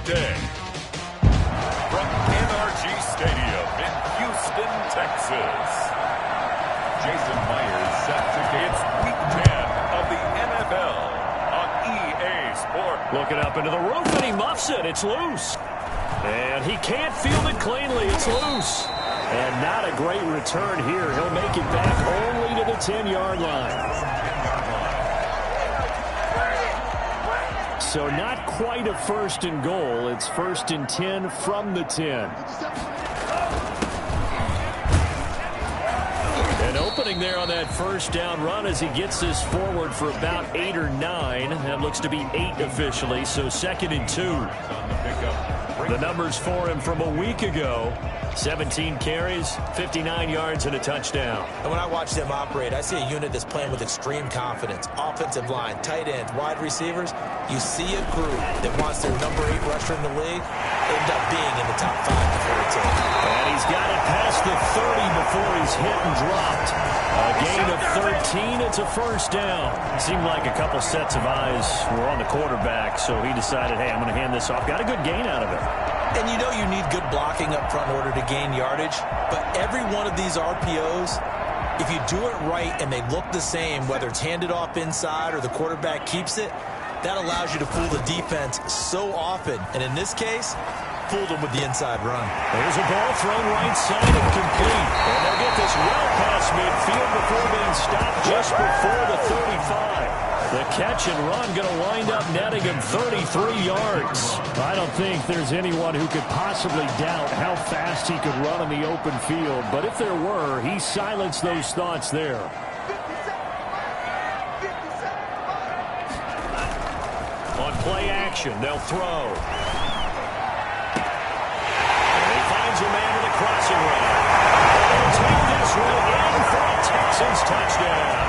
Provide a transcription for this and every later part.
day. From NRG Stadium in Houston, Texas, Jason Myers set to It's Week 10 of the NFL on EA Sports. Looking up into the roof, and he muffs it. It's loose. And he can't field it cleanly. It's loose. And not a great return here. He'll make it back only to the 10-yard line. So not quite a first and goal. It's first and 10 from the 10. An opening there on that first down run as he gets this forward for about 8 or 9. That looks to be 8 officially, so second and 2. The numbers for him from a week ago: 17 carries, 59 yards, and a touchdown. And when I watch them operate, I see a unit that's playing with extreme confidence. Offensive line, tight ends, wide receivers. You see a group that wants their number 8 rusher in the league end up being in the top 5 before it's in. And he's got it past the 30 before he's hit and dropped. A gain of 13. It's a first down. Seemed like a couple sets of eyes were on the quarterback, so he decided, hey, I'm going to hand this off. Got a good gain out of it. And you know you need good blocking up front in order to gain yardage. But every one of these RPOs, if you do it right and they look the same, whether it's handed off inside or the quarterback keeps it, that allows you to fool the defense so often. And in this case, fooled them with the inside run. There's a ball thrown right side and complete. And they'll get this well past midfield before being stopped just before the 35. The catch and run going to wind up netting him 33 yards. I don't think there's anyone who could possibly doubt how fast he could run on the open field. But if there were, he silenced those thoughts there. On play action, they'll throw. And he finds a man in the crossing route. They'll take this one in for a Texans touchdown.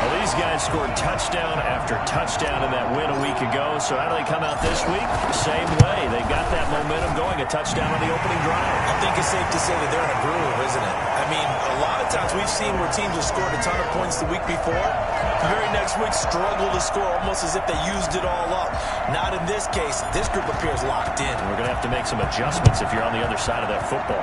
Well, these guys scored touchdown after touchdown in that win a week ago. So how do they come out this week? Same way. They got that momentum going. A touchdown on the opening drive. I think it's safe to say that they're in a groove, isn't it? I mean, a lot of times we've seen where teams have scored a ton of points the week before. The very next week struggle to score almost as if they used it all up. Not in this case. This group appears locked in. We're going to have to make some adjustments if you're on the other side of that football.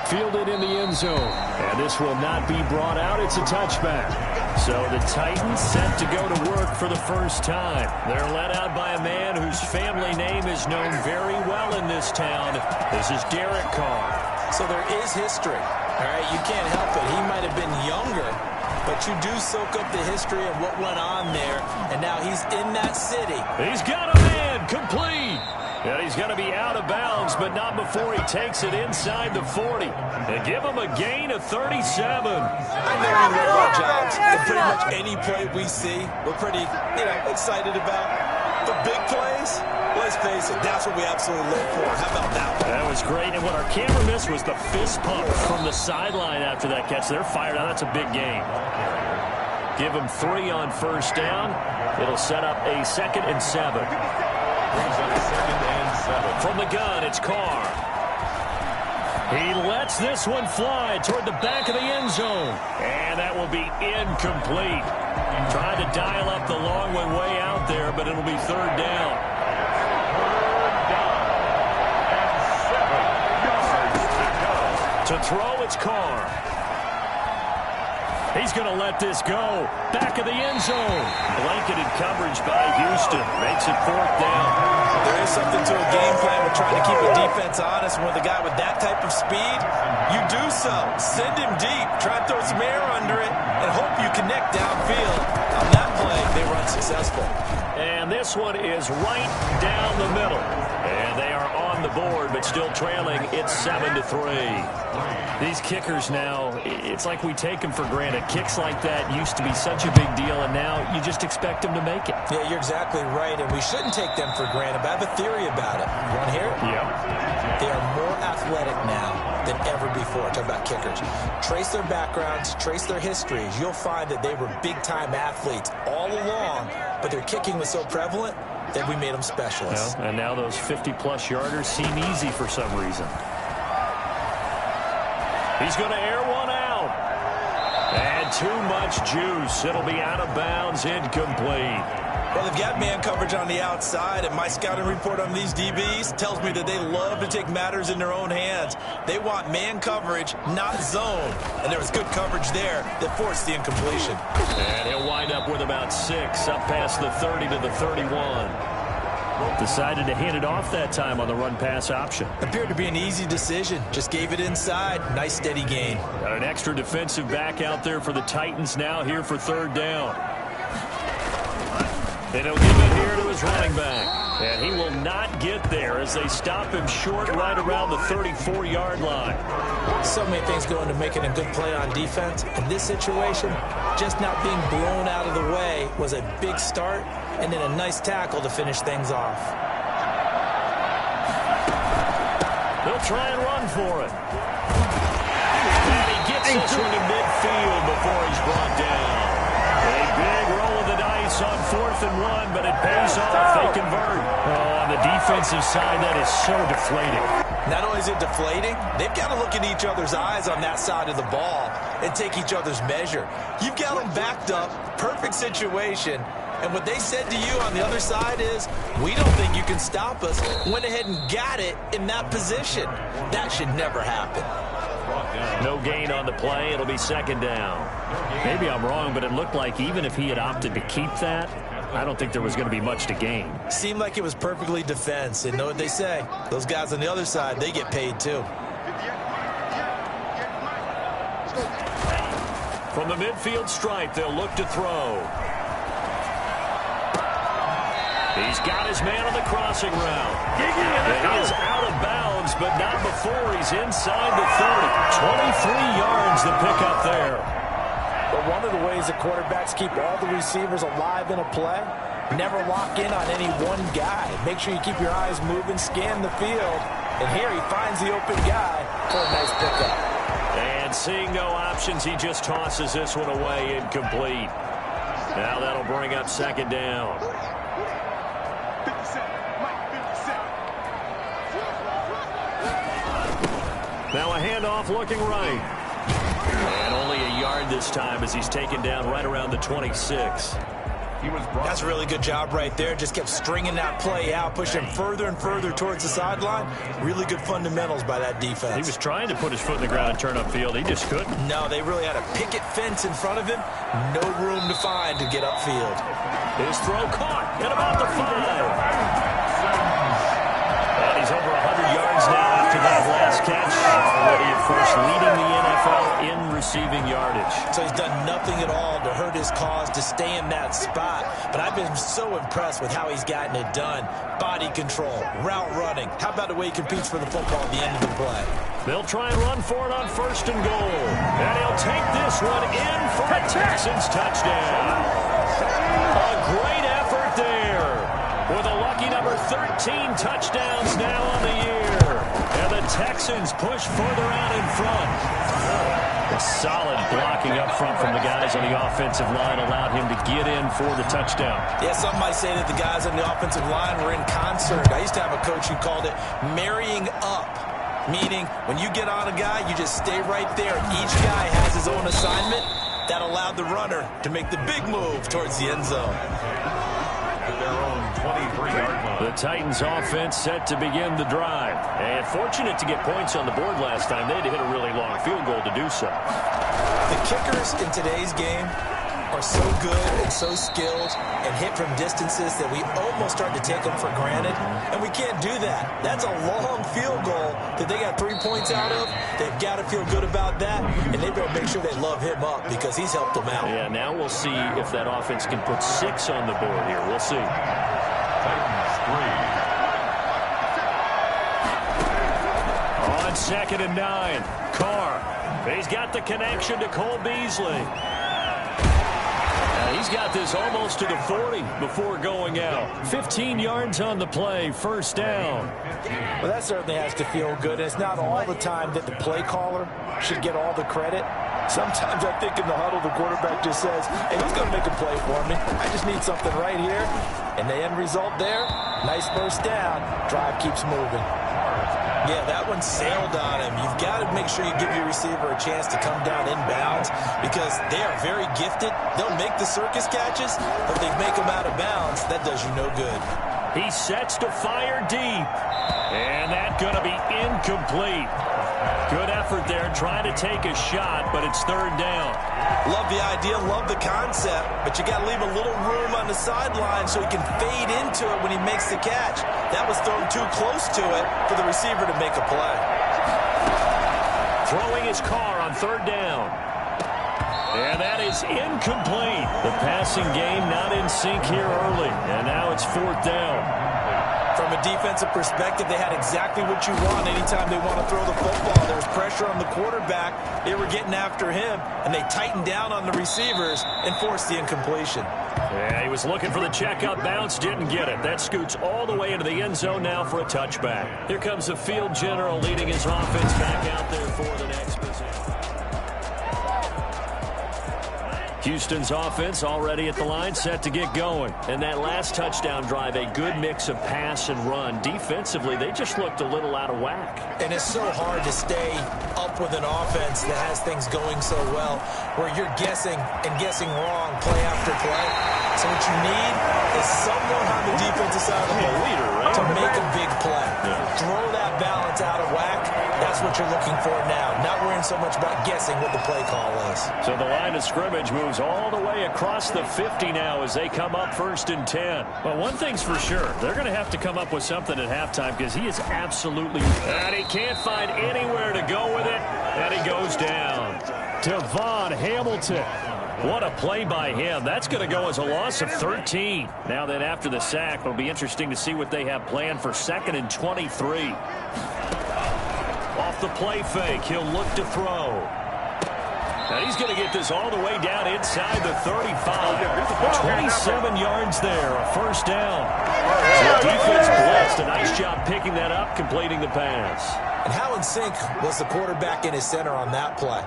Fielded in the end zone. And this will not be brought out. It's a touchback. So the Titans set to go to work for the first time. They're led out by a man whose family name is known very well in this town. This is Derek Carr. So there is history. All right, you can't help it. He might have been younger, but you do soak up the history of what went on there. And now he's in that city. He's got a man complete. And he's going to be out of bounds, but not before he takes it inside the 40. They give him a gain of 37. I know we love our jobs, and pretty much any play we see, we're pretty, excited about. The big plays, let's face it, that's what we absolutely live for. How about that one? That was great, and what our camera missed was the fist pump from the sideline after that catch. They're fired out. That's a big gain. Give him 3 on first down. It'll set up a 2nd and 7. From the gun, it's Carr. He lets this one fly toward the back of the end zone. And that will be incomplete. Tried to dial up the long one way out there, but it'll be 3rd down. To throw, it's Carr. He's going to let this go. Back of the end zone. Blanketed coverage by Houston. Makes it 4th down. There is something to a game plan with trying to keep a defense honest. When with a guy with that type of speed, you do so. Send him deep. Try to throw some air under it and hope you connect downfield. On that play, they were unsuccessful. And this one is right down the middle. And they are on the board, but still trailing. It's 7-3. These kickers now, it's like we take them for granted. Kicks like that used to be such a big deal, and now you just expect them to make it. Yeah, you're exactly right, and we shouldn't take them for granted, but I have a theory about it. You want to hear it? Yeah. They are more athletic now than ever before. Talk about kickers. Trace their backgrounds, trace their histories. You'll find that they were big-time athletes all along, but their kicking was so prevalent that we made them specialists. Well, and now those 50-plus yarders seem easy for some reason. He's going to air one out. And too much juice. It'll be out of bounds, incomplete. Well, they've got man coverage on the outside, and my scouting report on these DBs tells me that they love to take matters in their own hands. They want man coverage, not zone. And there was good coverage there that forced the incompletion. And he'll wind up with about 6, up past the 30 to the 31. Decided to hand it off that time on the run-pass option. Appeared to be an easy decision. Just gave it inside. Nice steady gain. Got an extra defensive back out there for the Titans now here for 3rd down. And he'll give it here to his running back. And he will not get there as they stop him short right around the 34-yard line. So many things go into making a good play on defense. In this situation, just not being blown out of the way was a big start, and then a nice tackle to finish things off. They'll try and run for it. And he gets this one to midfield before he's brought down. A big roll of the dice on 4th and 1, but it pays off. They convert. Oh, on the defensive side, that is so deflating. Not only is it deflating, they've got to look in each other's eyes on that side of the ball and take each other's measure. You've got them backed up, perfect situation, and what they said to you on the other side is, we don't think you can stop us. Went ahead and got it in that position. That should never happen. No gain on the play. It'll be 2nd down. Maybe I'm wrong, but it looked like even if he had opted to keep that, I don't think there was going to be much to gain. Seemed like it was perfectly defense. And know what they say? Those guys on the other side, they get paid too. From the midfield stripe, they'll look to throw. He's got his man on the crossing route. And he is out of bounds, but not before he's inside the 30. 23 yards the pickup there. But one of the ways that quarterbacks keep all the receivers alive in a play, never lock in on any one guy. Make sure you keep your eyes moving, scan the field. And here he finds the open guy for a nice pickup. And seeing no options, he just tosses this one away incomplete. Now that'll bring up 2nd down. Now a handoff looking right. And only a yard this time as he's taken down right around the 26. That's a really good job right there. Just kept stringing that play out, pushing further and further towards the sideline. Really good fundamentals by that defense. He was trying to put his foot in the ground and turn upfield. He just couldn't. No, they really had a picket fence in front of him. No room to find to get upfield. His throw caught at about the 5. And he's over 100 yards now after that last catch. Already, of course, leading the NFL in receiving yardage. So he's done nothing at all to hurt his cause, to stay in that spot. But I've been so impressed with how he's gotten it done. Body control, route running. How about the way he competes for the football at the end of the play? They'll try and run for it on 1st and goal. And he'll take this one in for a Texans touchdown. A great effort there. With a lucky number 13 touchdowns now on the year. And the Texans push further out in front. A solid blocking up front from the guys on the offensive line allowed him to get in for the touchdown. Yeah, some might say that the guys on the offensive line were in concert. I used to have a coach who called it marrying up, meaning when you get on a guy, you just stay right there. Each guy has his own assignment. That allowed the runner to make the big move towards the end zone. Their own 23-yard line. The Titans offense set to begin the drive. And fortunate to get points on the board last time. They had to hit a really long field goal to do so. The kickers in today's game are so good and so skilled and hit from distances that we almost start to take them for granted. And we can't do that. That's a long field goal that they got 3 points out of. They've got to feel good about that. And they better make sure they love him up because he's helped them out. Yeah, now we'll see if that offense can put 6 on the board here. We'll see. Titans 3. On 2nd and 9, Carr. He's got the connection to Cole Beasley. He's got this almost to the 40 before going out. 15 yards on the play, 1st down. Well, that certainly has to feel good. It's not all the time that the play caller should get all the credit. Sometimes I think in the huddle, the quarterback just says, hey, who's going to make a play for me? I just need something right here. And the end result there, nice first down. Drive keeps moving. Yeah, that one sailed on him. You've got to make sure you give your receiver a chance to come down inbounds because they are very gifted. They'll make the circus catches, but if they make them out of bounds, that does you no good. He sets to fire deep. And that's going to be incomplete. Good effort there trying to take a shot, but it's third down. Love the idea, love the concept, but you got to leave a little room on the sideline so he can fade into it when he makes the catch. That was thrown too close to it for the receiver to make a play. Throwing his car on third down. And that is incomplete. The passing game not in sync here early, and now it's fourth down. From a defensive perspective, they had exactly what you want anytime they want to throw the football. There was pressure on the quarterback. They were getting after him, and they tightened down on the receivers and forced the incompletion. Yeah, he was looking for the checkup bounce, didn't get it. That scoots all the way into the end zone now for a touchback. Here comes the field general leading his offense back out there for the next possession. Houston's offense already at the line, set to get going. And that last touchdown drive, a good mix of pass and run. Defensively, they just looked a little out of whack. And it's so hard to stay up with an offense that has things going so well, where you're guessing and guessing wrong play after play. So what you need is someone on the defensive side of the ball to make a big play. Throw that balance out of whack. That's what you're looking for now. Not worrying so much about guessing what the play call is. So the line of scrimmage moves all the way across the 50 now as they come up first and 10. But one thing's for sure, they're going to have to come up with something at halftime because he is absolutely... And he can't find anywhere to go with it, and he goes down. Devon Hamilton. What a play by him. That's going to go as a loss of 13. Now then, after the sack, it'll be interesting to see what they have planned for 2nd and 23. Off the play fake, he'll look to throw. And he's going to get this all the way down inside the 35. 27 yards there, a first down. The defense blessed. A nice job picking that up, completing the pass. And how in sync was the quarterback in his center on that play?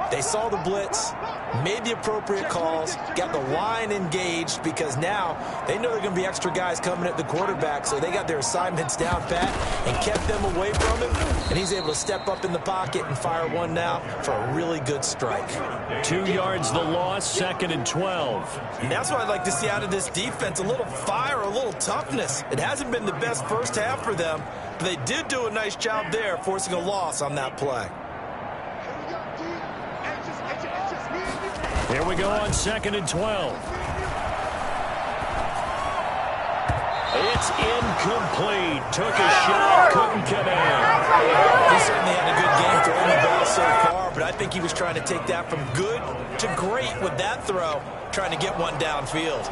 They saw the blitz, made the appropriate calls, got the line engaged because now they know there are going to be extra guys coming at the quarterback, so they got their assignments down pat and kept them away from him, and he's able to step up in the pocket and fire one now for a really good strike. 2 yards the loss, 2nd and 12. And that's what I'd like to see out of this defense, a little fire, a little toughness. It hasn't been the best first half for them, but they did do a nice job there forcing a loss on that play. Here we go on 2nd and 12. It's incomplete. Took a shot, couldn't connect. He certainly had a good game throwing the ball so far, but I think he was trying to take that from good to great with that throw, trying to get one downfield.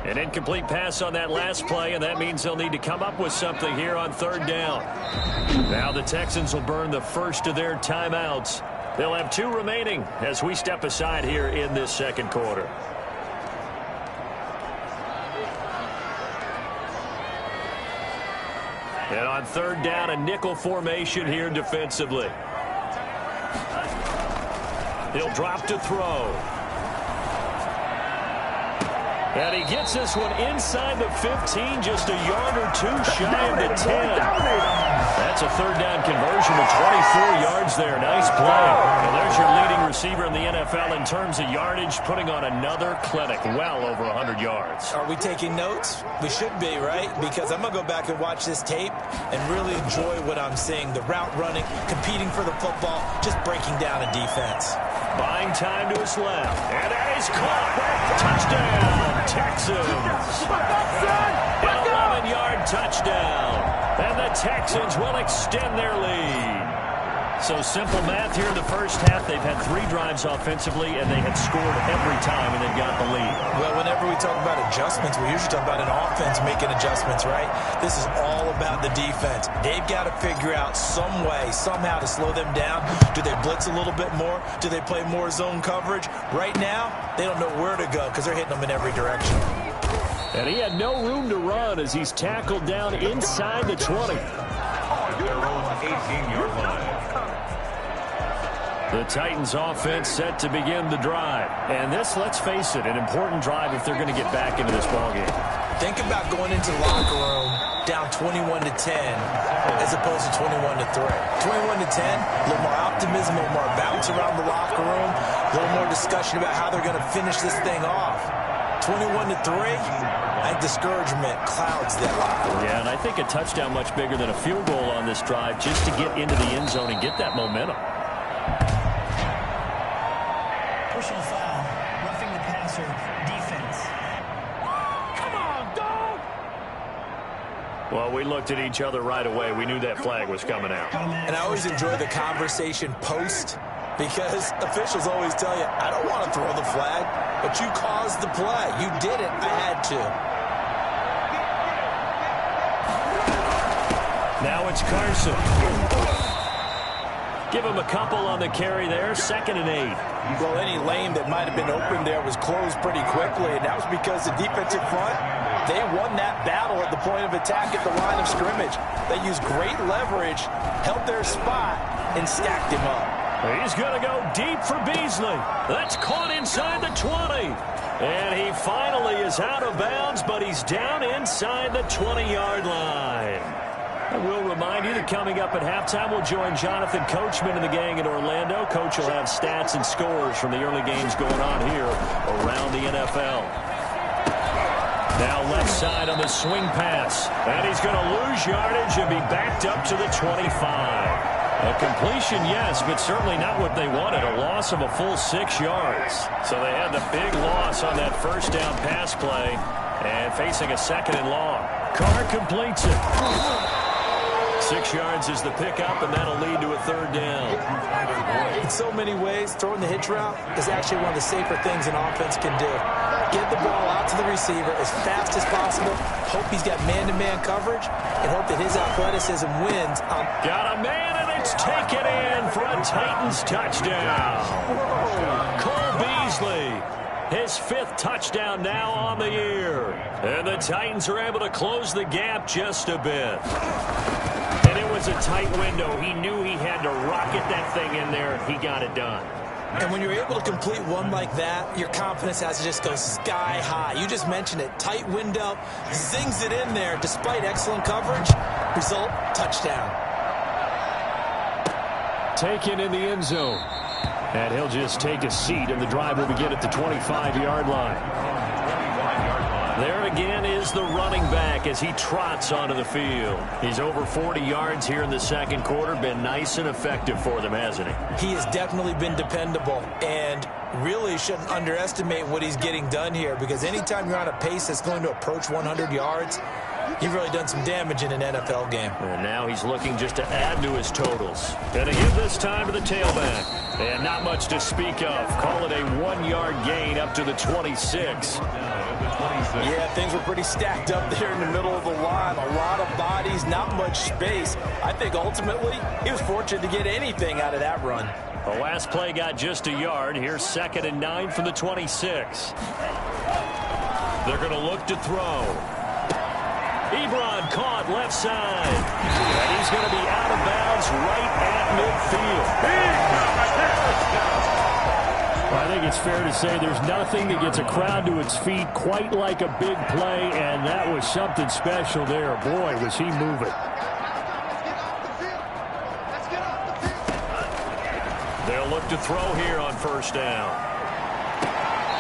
An incomplete pass on that last play, and that means they'll need to come up with something here on third down. Now the Texans will burn the first of their timeouts. They'll have 2 remaining as we step aside here in this second quarter. And on third down, a nickel formation here defensively. He'll drop to throw. And he gets this one inside the 15, just a yard or 2 shy of the 10. That's a third down conversion with 24 yards there. Nice play. And there's your leading receiver in the NFL in terms of yardage, putting on another clinic, well over 100 yards. Are we taking notes? We should be, right? Because I'm going to go back and watch this tape and really enjoy what I'm seeing. The route running, competing for the football, just breaking down a defense. Buying time to his left. And that is caught. Touchdown, Texans. An 11-yard touchdown. And the Texans will extend their lead. So simple math here in the first half. They've had 3 drives offensively, and they had scored every time, and they've got the lead. Well, whenever we talk about adjustments, we usually talk about an offense making adjustments, right? This is all about the defense. They've got to figure out some way, somehow to slow them down. Do they blitz a little bit more? Do they play more zone coverage? Right now, they don't know where to go because they're hitting them in every direction. And he had no room to run as he's tackled down inside the 20. Their own 18-yard line. The Titans offense set to begin the drive. And this, let's face it, an important drive if they're going to get back into this ballgame. Think about going into the locker room down 21-10 as opposed to 21-3. 21-10, a little more optimism, a little more bounce around the locker room, a little more discussion about how they're going to finish this thing off. 21-3, I think discouragement clouds that locker room. Yeah, and I think a touchdown much bigger than a field goal on this drive just to get into the end zone and get that momentum. Personal foul, roughing the passer, defense. Come on, dog! Well, we looked at each other right away. We knew that flag was coming out. And I always enjoy the conversation post because officials always tell you, I don't want to throw the flag, but you caused the play. You did it. I had to. Now it's Carson. Give him a couple on the carry there. 2nd and 8. Well, any lane that might have been open there was closed pretty quickly, and that was because the defensive front, they won that battle at the point of attack at the line of scrimmage. They used great leverage, held their spot, and stacked him up. He's going to go deep for Beasley. That's caught inside the 20. And he finally is out of bounds, but he's down inside the 20-yard line. I will remind you that coming up at halftime, we'll join Jonathan Coachman and the gang in Orlando. Coach will have stats and scores from the early games going on here around the NFL. Now left side on the swing pass. And he's going to lose yardage and be backed up to the 25. A completion, yes, but certainly not what they wanted. A loss of a full 6 yards. So they had the big loss on that first down pass play and facing a 2nd and long. Carr completes it. 6 yards is the pickup, and that'll lead to a 3rd down. In so many ways, throwing the hitch route is actually one of the safer things an offense can do. Get the ball out to the receiver as fast as possible, hope he's got man-to-man coverage, and hope that his athleticism wins. Got a man, and it's taken in for a Titans touchdown. Cole Beasley, his 5th touchdown now on the year. And the Titans are able to close the gap just a bit. And it was a tight window. He knew he had to rocket that thing in there. He got it done. And when you're able to complete one like that, your confidence has to just go sky high. You just mentioned it. Tight window, zings it in there despite excellent coverage. Result, touchdown. Taken in the end zone. And he'll just take a seat, and the drive will begin at the 25-yard line. There again is the running back as he trots onto the field. He's over 40 yards here in the 2nd quarter. Been nice and effective for them, hasn't he? He has definitely been dependable and really shouldn't underestimate what he's getting done here because anytime you're on a pace that's going to approach 100 yards, you've really done some damage in an NFL game. And now he's looking just to add to his totals. And to give this time to the tailback. And not much to speak of. Call it a 1-yard gain up to the 26. Yeah, things were pretty stacked up there in the middle of the line. A lot of bodies, not much space. I think ultimately he was fortunate to get anything out of that run. The last play got just a yard. Here's 2nd and 9 from the 26. They're going to look to throw. Ebron caught left side. And he's going to be out of bounds right at midfield. I think it's fair to say there's nothing that gets a crowd to its feet quite like a big play, and that was something special there. Boy, was he moving. They'll look to throw here on 1st down.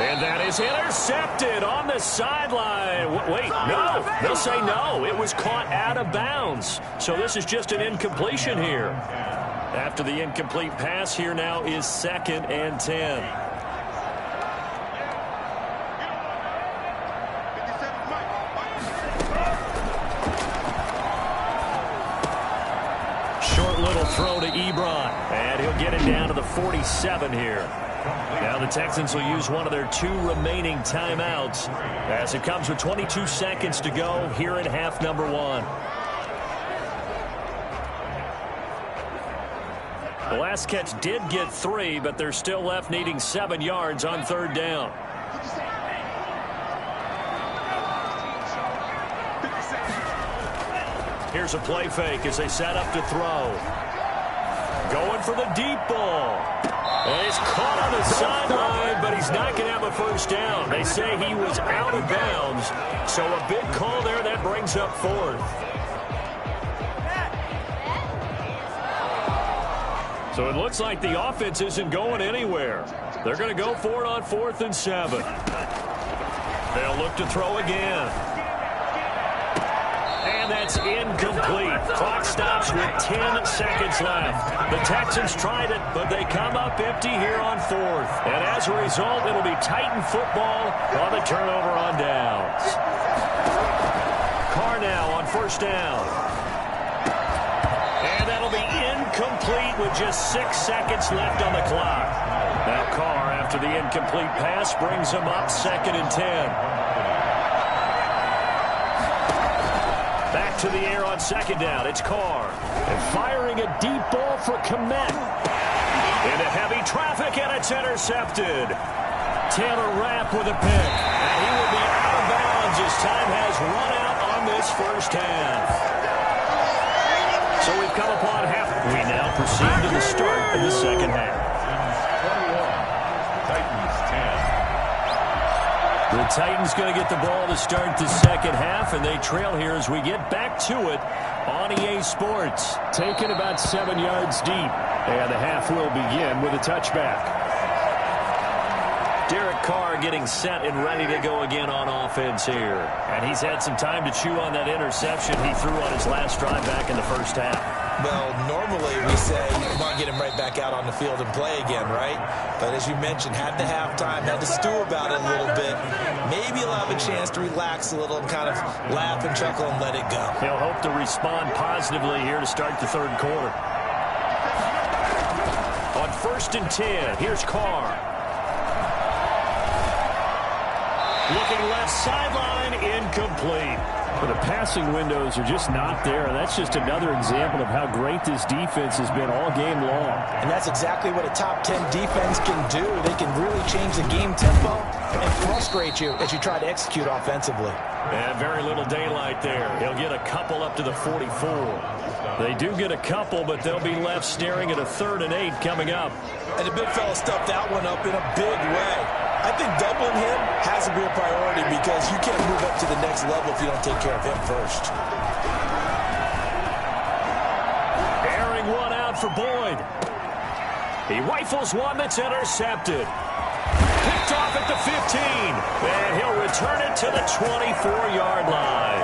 And that is intercepted on the sideline. Wait, no. They'll say no. It was caught out of bounds. So this is just an incompletion here. After the incomplete pass, here now is 2nd and 10. Short little throw to Ebron. And he'll get it down to the 47 here. Now the Texans will use one of their 2 remaining timeouts as it comes with 22 seconds to go here in half number 1. The last catch did get 3, but they're still left needing 7 yards on 3rd down. Here's a play fake as they set up to throw. Going for the deep ball. And he's caught on the sideline, but he's not going to have a first down. They say he was out of bounds, so a big call there that brings up 4th. So it looks like the offense isn't going anywhere. They're going to go for it on 4th and 7. They'll look to throw again. And that's incomplete. Clock stops with 10 seconds left. The Texans tried it, but they come up empty here on 4th. And as a result, it'll be Titan football on the turnover on downs. Carr now on 1st down. And that'll be incomplete with just 6 seconds left on the clock. Now Carr, after the incomplete pass, brings him up 2nd and 10. Back to the air on 2nd down. It's Carr. And firing a deep ball for Kmet. Into heavy traffic, and it's intercepted. Taylor Rapp with a pick. And he will be out of bounds as time has run out on this first half. So we've come upon half. We now proceed to the start of the second half. The Titans going to get the ball to start the second half, and they trail here as we get back to it on EA Sports. Taken about 7 yards deep, and the half will begin with a touchback. Derek Carr getting set and ready to go again on offense here. And he's had some time to chew on that interception he threw on his last drive back in the first half. Well, normally we say, come on, get him right back out on the field and play again, right? But as you mentioned, had the halftime, had to stew about it a little bit. Maybe he'll have a chance to relax a little and kind of laugh and chuckle and let it go. He'll hope to respond positively here to start the third quarter. On 1st and 10, here's Carr. Looking left sideline, incomplete. But the passing windows are just not there, and that's just another example of how great this defense has been all game long. And that's exactly what a top 10 defense can do. They can really change the game tempo and frustrate you as you try to execute offensively. And very little daylight there. He'll get a couple up to the 44. They do get a couple, but they'll be left staring at a 3rd and 8 coming up. And the big fella stuffed that one up in a big way. I think doubling him has to be a priority because you can't move up to the next level if you don't take care of him first. Airing one out for Boyd. He rifles one that's intercepted. Picked off at the 15. And he'll return it to the 24-yard line.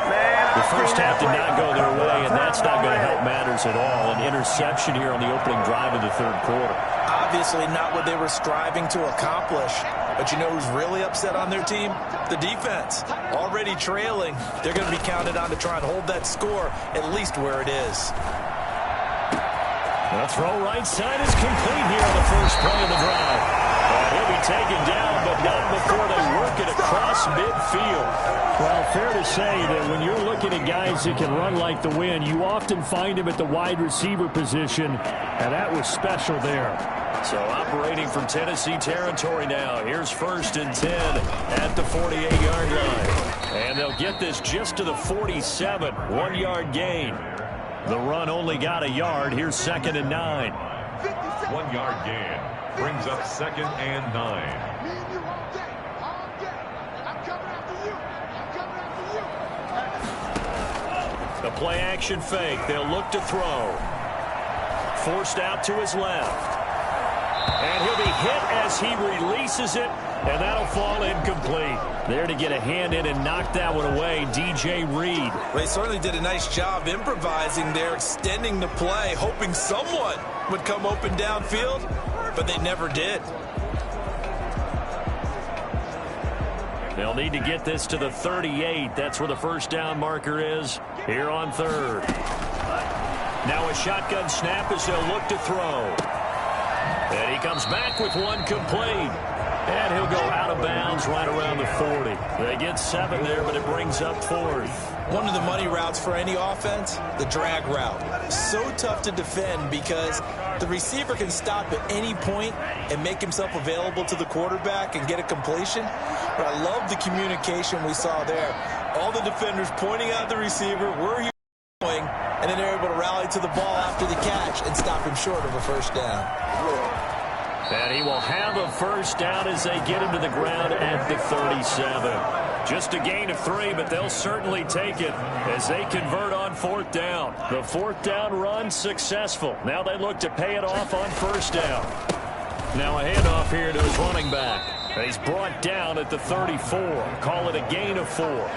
The first half did not go their way, and that's not going to help matters at all. An interception here on the opening drive of the third quarter. Obviously not what they were striving to accomplish. But you know who's really upset on their team? The defense. Already trailing. They're going to be counted on to try and hold that score at least where it is. The throw right side is complete here on the first play of the drive. He'll be taken down, but not before they work it across midfield. Well, fair to say that when you're looking at guys that can run like the wind, you often find him at the wide receiver position, and that was special there. So operating from Tennessee territory now. Here's 1st and 10 at the 48-yard line. And they'll get this just to the 47. 1-yard gain. The run only got a yard. Here's 2nd and 9. 1-yard gain brings up 2nd and 9. The play action fake. They'll look to throw. Forced out to his left. And he'll be hit as he releases it, and that'll fall incomplete. There to get a hand in and knock that one away, DJ Reed. They certainly did a nice job improvising there, extending the play, hoping someone would come open downfield, but they never did. They'll need to get this to the 38. That's where the first down marker is here on 3rd. Now a shotgun snap as they'll look to throw. And he comes back with one complete. And he'll go out of bounds right around the 40. They get 7 there, but it brings up 4th. One of the money routes for any offense, the drag route. So tough to defend because the receiver can stop at any point and make himself available to the quarterback and get a completion. But I love the communication we saw there. All the defenders pointing out the receiver, where he's going, and then they're able to rally to the ball after the catch and stop him short of a first down. And he will have a first down as they get him to the ground at the 37. Just a gain of 3, but they'll certainly take it as they convert on 4th down. The 4th down run successful. Now they look to pay it off on first down. Now a handoff here to his running back. And he's brought down at the 34. Call it a gain of 4.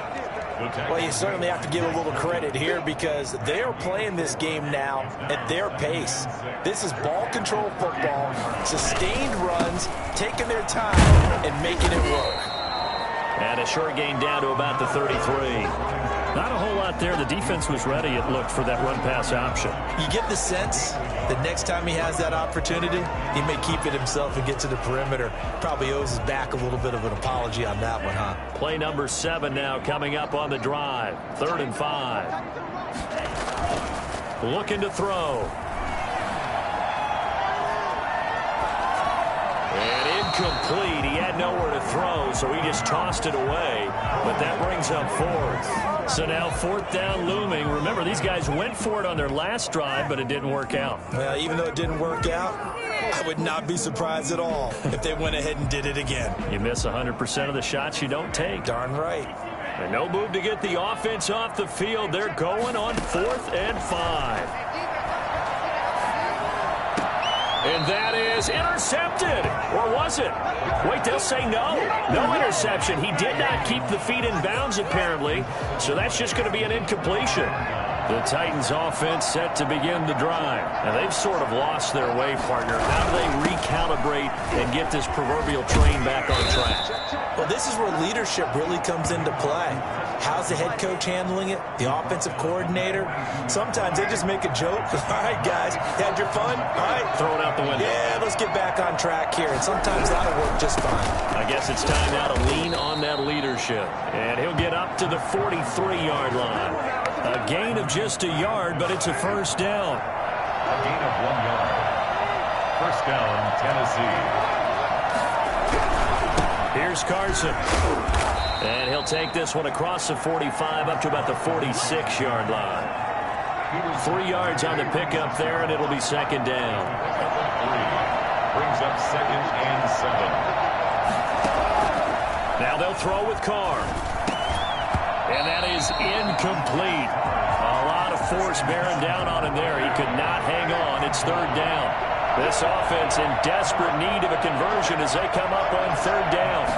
Well, you certainly have to give a little credit here because they are playing this game now at their pace. This is ball control football, sustained runs, taking their time and making it work. And a short gain down to about the 33. Not a whole lot there. The defense was ready, it looked, for that run-pass option. You get the sense that next time he has that opportunity, he may keep it himself and get to the perimeter. Probably owes his back a little bit of an apology on that one, huh? Play number 7 now coming up on the drive. 3rd and 5. Looking to throw. And incomplete. He had nowhere to throw, so he just tossed it away. But that brings up 4th. So now 4th down looming. Remember, these guys went for it on their last drive, but it didn't work out. Well, even though it didn't work out, I would not be surprised at all if they went ahead and did it again. You miss 100% of the shots you don't take. Darn right. And no move to get the offense off the field. They're going on 4th and 5. And that is intercepted. Or was it? Wait, they'll say no. No interception. He did not keep the feet in bounds, apparently. So that's just going to be an incompletion. The Titans offense set to begin the drive. And they've sort of lost their way, partner. How do they recalibrate and get this proverbial train back on track? Well, this is where leadership really comes into play. How's the head coach handling it? The offensive coordinator? Sometimes they just make a joke. All right, guys, you had your fun? All right. Throw it out the window. Yeah, let's get back on track here. And sometimes that'll work just fine. I guess it's time now to lean on that leadership. And he'll get up to the 43-yard line. A gain of just a yard, but it's a first down. A gain of 1 yard. First down, Tennessee. Here's Carson. And he'll take this one across the 45 up to about the 46-yard line. 3 yards on the pickup there, and it'll be second down. Brings up 2nd and 7. Now they'll throw with Carr. And that is incomplete. A lot of force bearing down on him there. He could not hang on. It's 3rd down. This offense in desperate need of a conversion as they come up on 3rd down.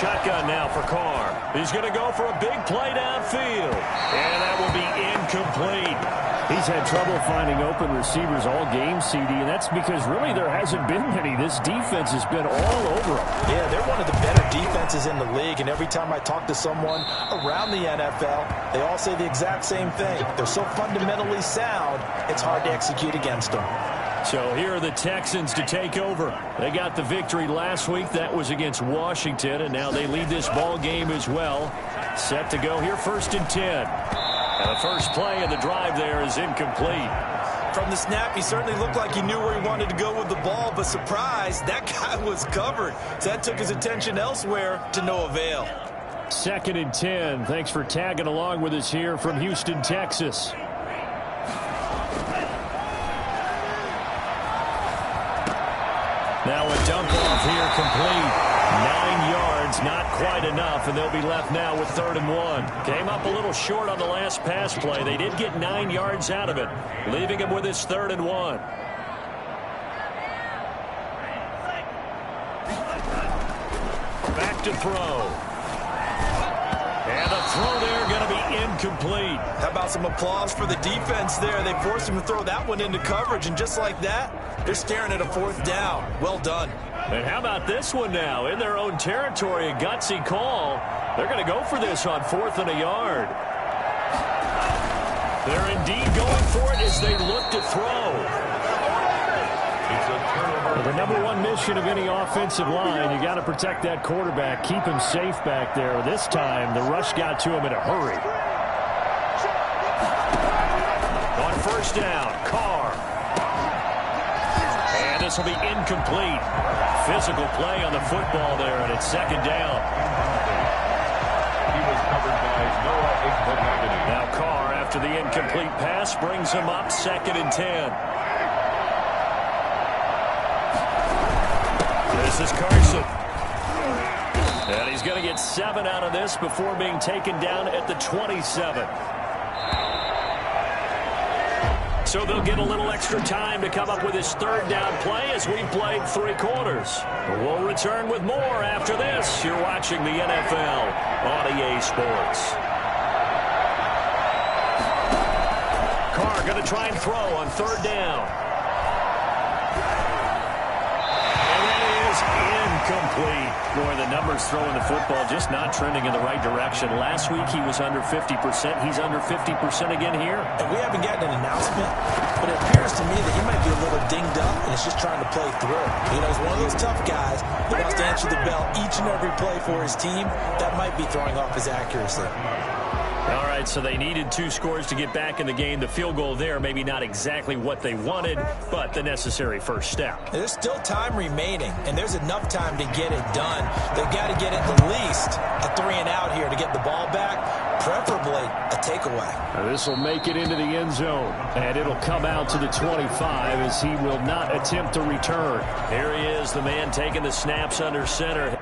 Shotgun now for Carr. He's going to go for a big play downfield. And that will be incomplete. He's had trouble finding open receivers all game, CD, and that's because really there hasn't been many. This defense has been all over them. Yeah, they're one of the better defenses in the league, and every time I talk to someone around the NFL, they all say the exact same thing. They're so fundamentally sound, it's hard to execute against them. So here are the Texans to take over. They got the victory last week. That was against Washington, and now they lead this ball game as well. Set to go here, 1st and 10. And the first play of the drive there is incomplete. From the snap, he certainly looked like he knew where he wanted to go with the ball, but surprise, that guy was covered. So that took his attention elsewhere to no avail. 2nd and 10. Thanks for tagging along with us here from Houston, Texas. Now a dump off here complete. 9 yards, not quite enough, and they'll be left now with 3rd and 1. Came up a little short on the last pass play. They did get 9 yards out of it, leaving him with his 3rd and 1. Back to throw. And the throw there going to be incomplete. How about some applause for the defense there? They forced him to throw that one into coverage, and just like that, they're staring at a 4th down. Well done. And how about this one now? In their own territory, a gutsy call. They're going to go for this on 4th and a yard. They're indeed going for it as they look to throw. It's a turnover. The number one mission of any offensive line, you got to protect that quarterback, keep him safe back there. This time, the rush got to him in a hurry. On first down, Carr. And this will be incomplete. Physical play on the football there, and it's second down. He was covered by Noah Igbenogany. Now Carr, after the incomplete pass, brings him up 2nd and 10. This is Carson. And he's going to get 7 out of this before being taken down at the 27. So they'll get a little extra time to come up with his 3rd down play as we played 3 quarters. We'll return with more after this. You're watching the NFL on EA Sports. Carr going to try and throw on 3rd down. Incomplete. Boy, the numbers throwing the football just not trending in the right direction. Last week he was under 50%. He's under 50% again here. And we haven't gotten an announcement, but it appears to me that he might be a little dinged up and is just trying to play through. You know, he's one of those tough guys that wants to answer the bell each and every play for his team. That might be throwing off his accuracy. All right, so they needed 2 scores to get back in the game. The field goal there, maybe not exactly what they wanted, but the necessary first step. There's still time remaining, and there's enough time to get it done. They've got to get at least a 3-and-out here to get the ball back, preferably a takeaway. Now this will make it into the end zone, and it'll come out to the 25 as he will not attempt to return. Here he is, the man taking the snaps under center.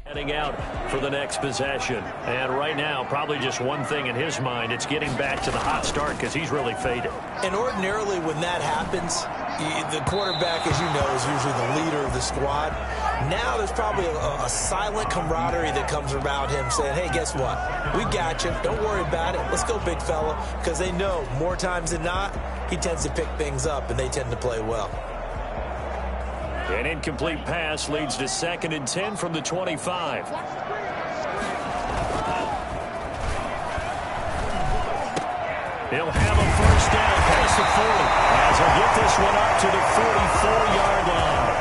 Heading out for the next possession. And right now, probably just one thing in his mind. It's getting back to the hot start because he's really faded. And ordinarily when that happens, the quarterback, as you know, is usually the leader of the squad. Now there's probably a silent camaraderie that comes around him saying, hey, guess what? We got you. Don't worry about it. Let's go, big fella. Because they know more times than not, he tends to pick things up, and they tend to play well. An incomplete pass leads to 2nd and 10 from the 25. He'll have a first down past the 40 as he'll get this one up to the 44-yard line.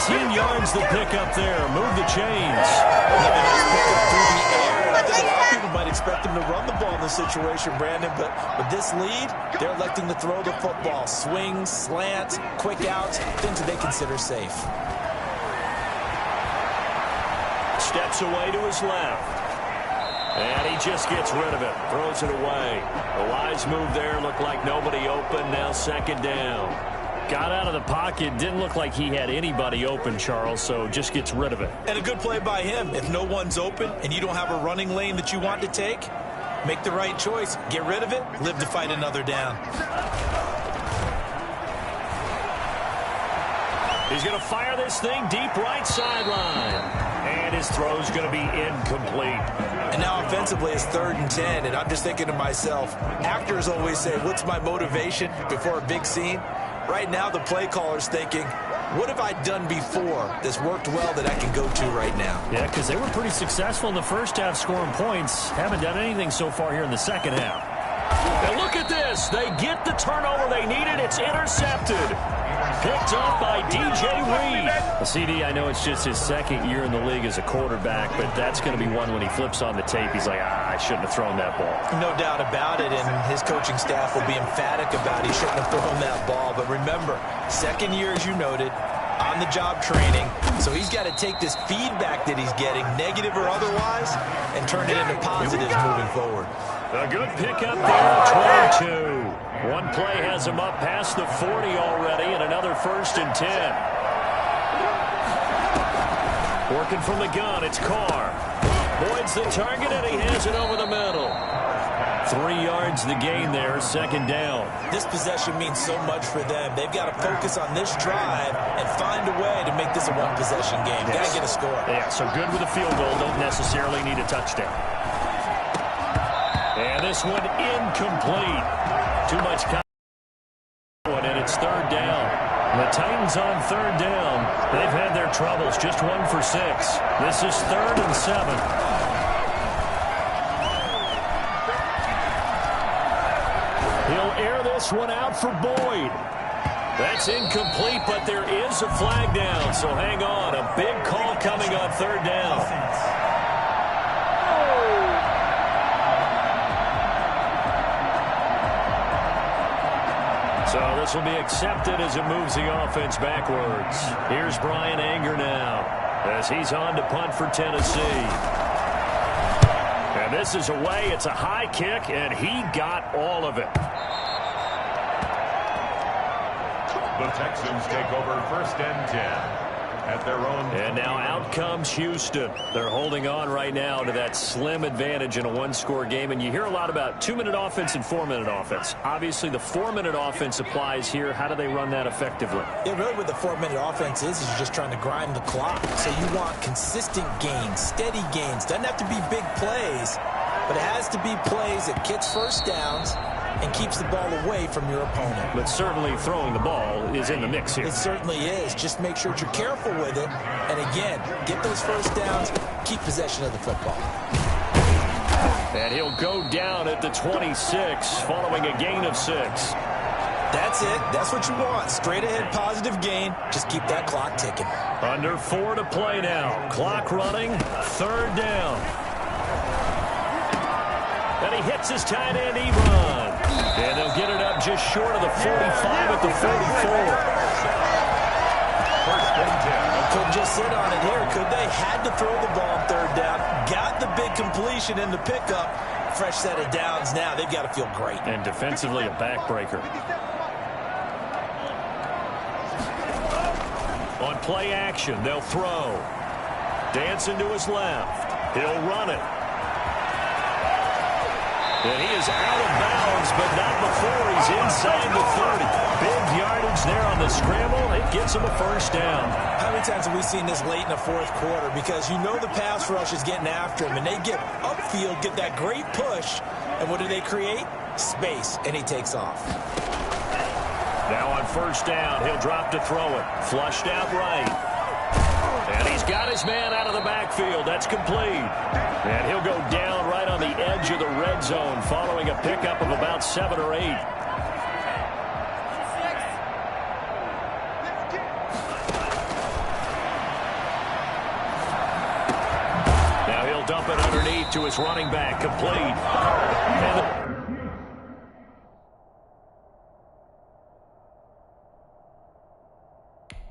19 yards to pick up there. Move the chains. Nice pick up through the air. I think a lot of people might expect him to run the ball in this situation, Brandon, but with this lead, they're electing to throw the football. Swings, slants, quick outs, things that they consider safe. Steps away to his left. And he just gets rid of it. Throws it away. The wise move there. Looked like nobody open. Now 2nd down. Got out of the pocket. Didn't look like he had anybody open, Charles, so just gets rid of it. And a good play by him. If no one's open and you don't have a running lane that you want to take, make the right choice. Get rid of it. Live to fight another down. He's going to fire this thing deep right sideline. And his throw's going to be incomplete. And now offensively it's 3rd and 10, and I'm just thinking to myself, actors always say, what's my motivation before a big scene? Right now the play caller's thinking, what have I done before that's worked well that I can go to right now? Yeah, because they were pretty successful in the first half scoring points. Haven't done anything so far here in the second half. And look at this. They get the turnover they needed. It's intercepted. Picked off by DJ Reek. Well, CD, I know it's just his 2nd year in the league as a quarterback, but that's going to be one when he flips on the tape. He's like, I shouldn't have thrown that ball. No doubt about it, and his coaching staff will be emphatic about he shouldn't have thrown that ball. But remember, 2nd year, as you noted, on-the-job training. So he's got to take this feedback that he's getting, negative or otherwise, and turn it into positives moving forward. A good pickup there, 22. One play has him up past the 40 already, and another 1st and 10. Working from the gun, it's Carr. Boyd's the target, and he has it over the middle. 3 yards the gain there, 2nd down. This possession means so much for them. They've got to focus on this drive and find a way to make this a one-possession game. Got to get a score. Yeah, so good with a field goal. Don't necessarily need a touchdown. And this one incomplete. Too much confidence, and it's 3rd down. The Titans on 3rd down. They've had their troubles, just 1 for 6. This is 3rd and 7. He'll air this one out for Boyd. That's incomplete, but there is a flag down, so hang on. A big call coming on 3rd down. So this will be accepted as it moves the offense backwards. Here's Brian Anger now as he's on to punt for Tennessee. And this is away. It's a high kick, and he got all of it. The Texans take over 1st and 10 at their own. And now out comes Houston. They're holding on right now to that slim advantage in a one-score game. And you hear a lot about 2-minute offense and 4-minute offense. Obviously, the 4-minute offense applies here. How do they run that effectively? Yeah, really what the 4-minute offense is you're just trying to grind the clock. So you want consistent gains, steady gains. Doesn't have to be big plays, but it has to be plays that gets 1st downs and keeps the ball away from your opponent. But certainly throwing the ball is in the mix here. It certainly is. Just make sure that you're careful with it. And again, get those 1st downs, keep possession of the football. And he'll go down at the 26 following a gain of 6. That's it. That's what you want. Straight ahead positive gain. Just keep that clock ticking. Under 4 to play now. Clock running. 3rd down. And he hits his tight end, Ebron. And they'll get it up just short of the 45 at the 44. 1st and 10. Couldn't just sit on it here, could they? Had to throw the ball on 3rd down. Got the big completion in the pickup. Fresh set of downs now. They've got to feel great. And defensively, a backbreaker. On play action, they'll throw. Dancing to his left. He'll run it. And he is out of bounds, but not before he's inside the 30. Big yardage there on the scramble. It gets him a 1st down. How many times have we seen this late in the 4th quarter? Because you know the pass rush is getting after him, and they get upfield, get that great push, and what do they create? Space, and he takes off. Now on 1st down, he'll drop to throw it. Flushed out right. And he's got his man out of the backfield. That's complete. And he'll go down right on the edge of the red zone following a pickup of about 7 or 8. Now he'll dump it underneath to his running back. Complete.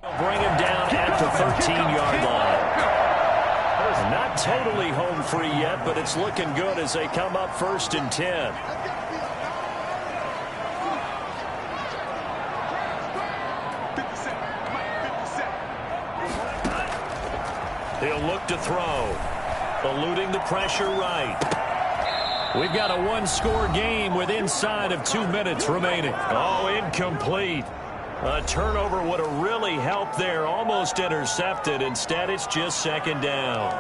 And bring him down at the 13-yard line. Not totally home free yet, but it's looking good as they come up 1st and 10. He'll look to throw. Eluding the pressure right. We've got a one-score game with inside of 2 minutes remaining. Oh, incomplete. A turnover would have really helped there. Almost intercepted. Instead, it's just 2nd down.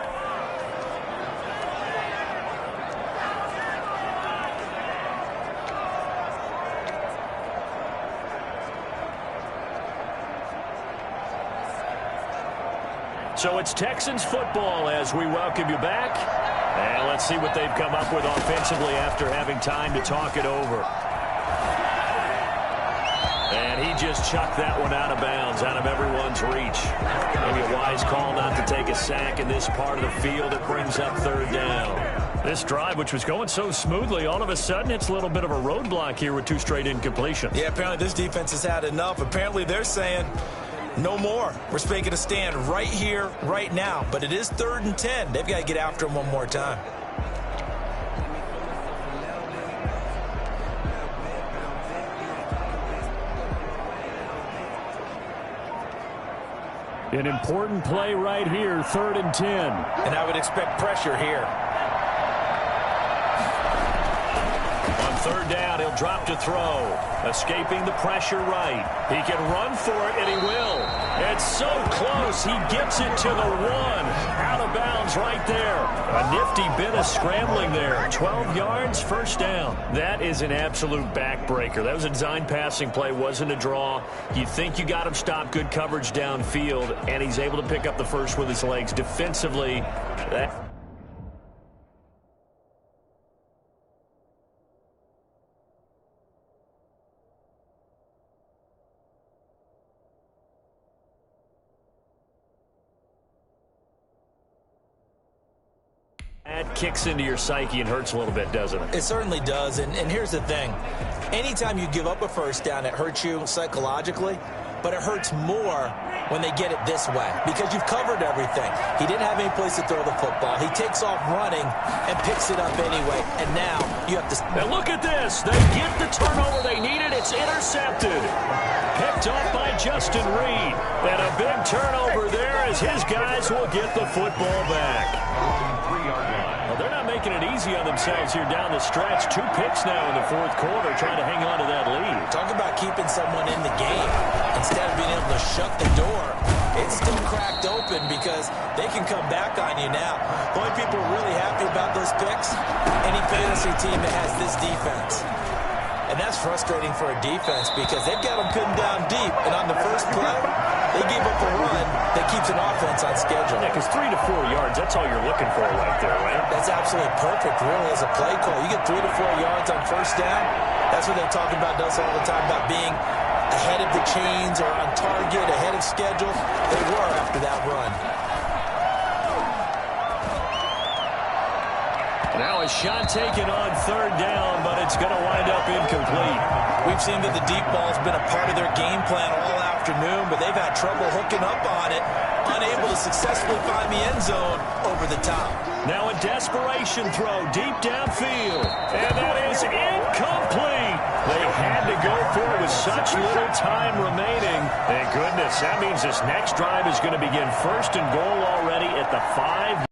So it's Texans football as we welcome you back. And let's see what they've come up with offensively after having time to talk it over. And he just chucked that one out of bounds, out of everyone's reach. Maybe a wise call not to take a sack in this part of the field. It brings up 3rd down. This drive, which was going so smoothly, all of a sudden it's a little bit of a roadblock here with 2 straight incompletions. Yeah, apparently this defense has had enough. Apparently they're saying, No more. We're making a stand right here, right now. But it is 3rd and 10. They've got to get after him one more time. An important play right here, 3rd and 10. And I would expect pressure here. On 3rd down, he'll drop to throw. Escaping the pressure right. He can run for it, and he will. It's so close. He gets it to the 1. Out of bounds right there. A nifty bit of scrambling there. 12 yards, 1st down. That is an absolute backbreaker. That was a design passing play. Wasn't a draw. You think you got him stopped. Good coverage downfield, and he's able to pick up the first with his legs. Defensively, that... That kicks into your psyche and hurts a little bit, doesn't it? It certainly does. And here's the thing. Anytime you give up a 1st down, it hurts you psychologically, but it hurts more when they get it this way because you've covered everything. He didn't have any place to throw the football. He takes off running and picks it up anyway. And now you have to... Now look at this. They get the turnover they needed. It's intercepted. Picked up by Justin Reed. And a big turnover there as his guys will get the football back. Well, they're not making it easy on themselves here down the stretch. 2 picks now in the 4th quarter, trying to hang on to that lead. Talk about keeping someone in the game. Instead of being able to shut the door, it's still cracked open because they can come back on you now. The only people really happy about those picks, any fantasy team that has this defense. And that's frustrating for a defense because they've got them pinned down deep. And on the first play, they gave up a run that keeps an offense on schedule. Yeah, because 3 to 4 yards, that's all you're looking for right there, right? That's absolutely perfect, really, as a play call. You get 3 to 4 yards on 1st down. That's what they talk about us all the time, about being ahead of the chains or on target, ahead of schedule. They were after that run. Now a shot taken on 3rd down, but it's going to wind up incomplete. We've seen that the deep ball's been a part of their game plan all afternoon, but they've had trouble hooking up on it, unable to successfully find the end zone over the top. Now a desperation throw deep downfield, and that is incomplete. They had to go for it with such little time remaining. Thank goodness. That means this next drive is going to begin 1st and goal already at the 5.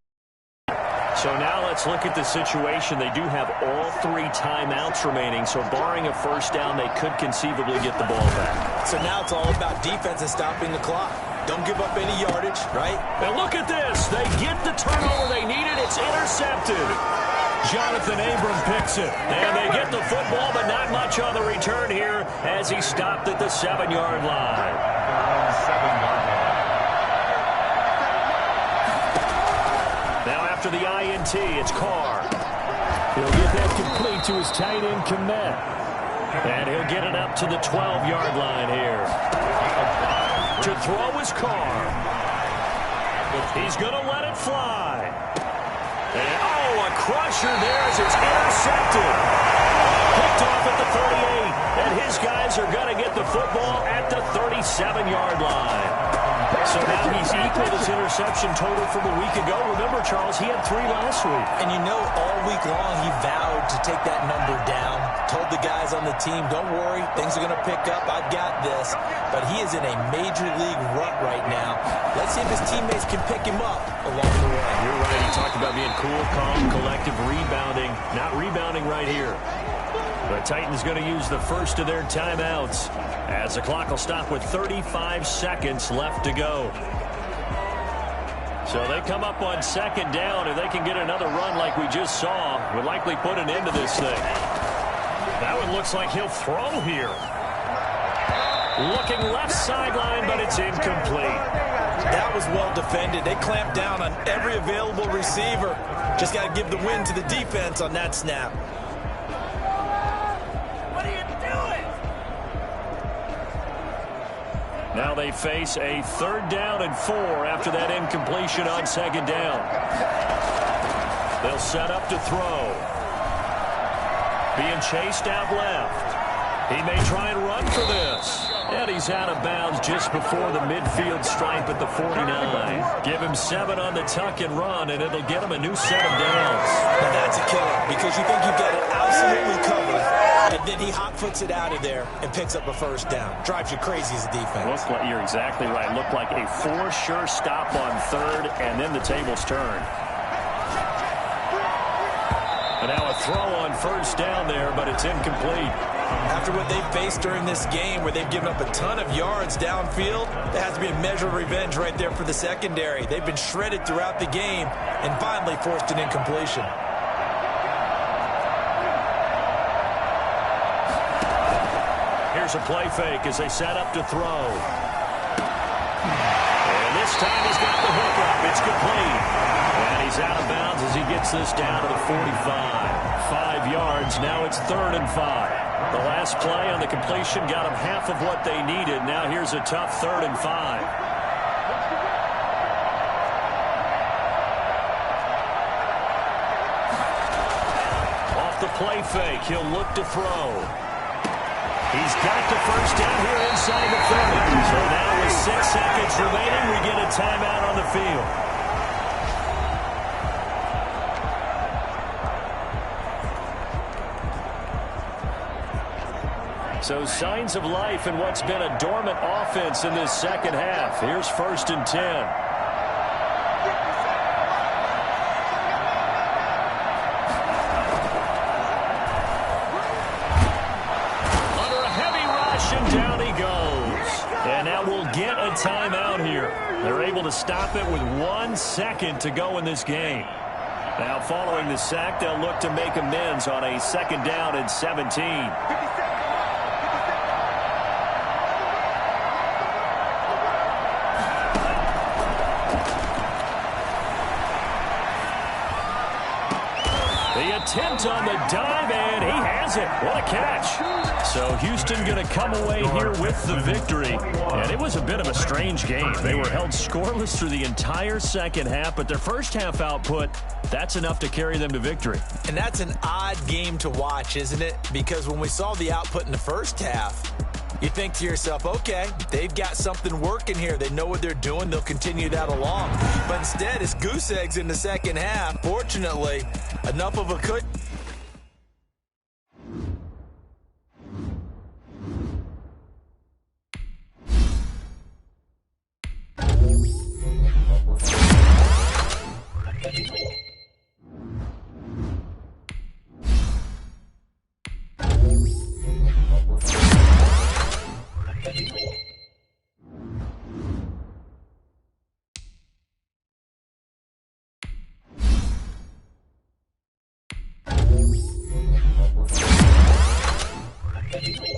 So now let's look at the situation. They do have all 3 timeouts remaining, so barring a 1st down, they could conceivably get the ball back. So now it's all about defense and stopping the clock. Don't give up any yardage, right? And look at this. They get the turnover they needed. It's intercepted. Jonathan Abram picks it. And they get the football, but not much on the return here as he stopped at the 7-yard line. 7-yard line. Now after the INT, it's Carr. He'll get that complete to his tight end, Komet. And he'll get it up to the 12-yard line here. To throw is Carr. He's going to let it fly. And, oh, a crusher there as it's intercepted. Picked off at the 38. And his guys are going to get the football at the 37-yard line. So now he's equaled his interception total from a week ago. Remember, Charles, he had 3 last week. And you know, all week long he vowed to take that number down. Told the guys on the team, don't worry, things are going to pick up. I've got this. But he is in a major league rut right now. Let's see if his teammates can pick him up along the way. You're right. He talked about being cool, calm, collective, rebounding. Not rebounding right here. The Titans going to use the first of their timeouts as the clock will stop with 35 seconds left to go. So they come up on 2nd down. If they can get another run like we just saw, would likely put an end to this thing. That one looks like he'll throw here. Looking left sideline, but it's incomplete. That was well defended. They clamped down on every available receiver. Just got to give the win to the defense on that snap. Now they face a 3rd down and 4 after that incompletion on 2nd down. They'll set up to throw. Being chased out left. He may try and run for this. And he's out of bounds just before the midfield stripe at the 49. Give him 7 on the tuck and run, and it'll get him a new set of downs. Now that's a killer because you think you've got it absolutely covered, and then he hot foots it out of there and picks up a first down. Drives you crazy as a defense. You're exactly right. Looked like a for-sure stop on third, and then the tables turned. And now a throw on first down there, but it's incomplete. After what they've faced during this game where they've given up a ton of yards downfield, there has to be a measure of revenge right there for the secondary. They've been shredded throughout the game and finally forced an incompletion. Here's a play fake as they set up to throw. And this time he's got the hook up. It's complete. And he's out of bounds as he gets this down to the 45. 5 yards. Now it's 3rd and 5. The last play on the completion got them half of what they needed. Now here's a tough 3rd and 5. Off the play fake, he'll look to throw. He's got the first down here inside the 30. So now with 6 seconds remaining, we get a timeout on the field. So signs of life in what's been a dormant offense in this second half. Here's 1st and 10. Under a heavy rush, and down he goes. And now we'll get a timeout here. They're able to stop it with 1 second to go in this game. Now following the sack, they'll look to make amends on a 2nd down and 17. Attempt on the dive, and he has it. What a catch. So Houston going to come away here with the victory. And it was a bit of a strange game. They were held scoreless through the entire second half, but their first half output, that's enough to carry them to victory. And that's an odd game to watch, isn't it? Because when we saw the output in the first half, you think to yourself, okay, they've got something working here. They know what they're doing. They'll continue that along. But instead, it's goose eggs in the second half. Fortunately, enough of a good. Ready.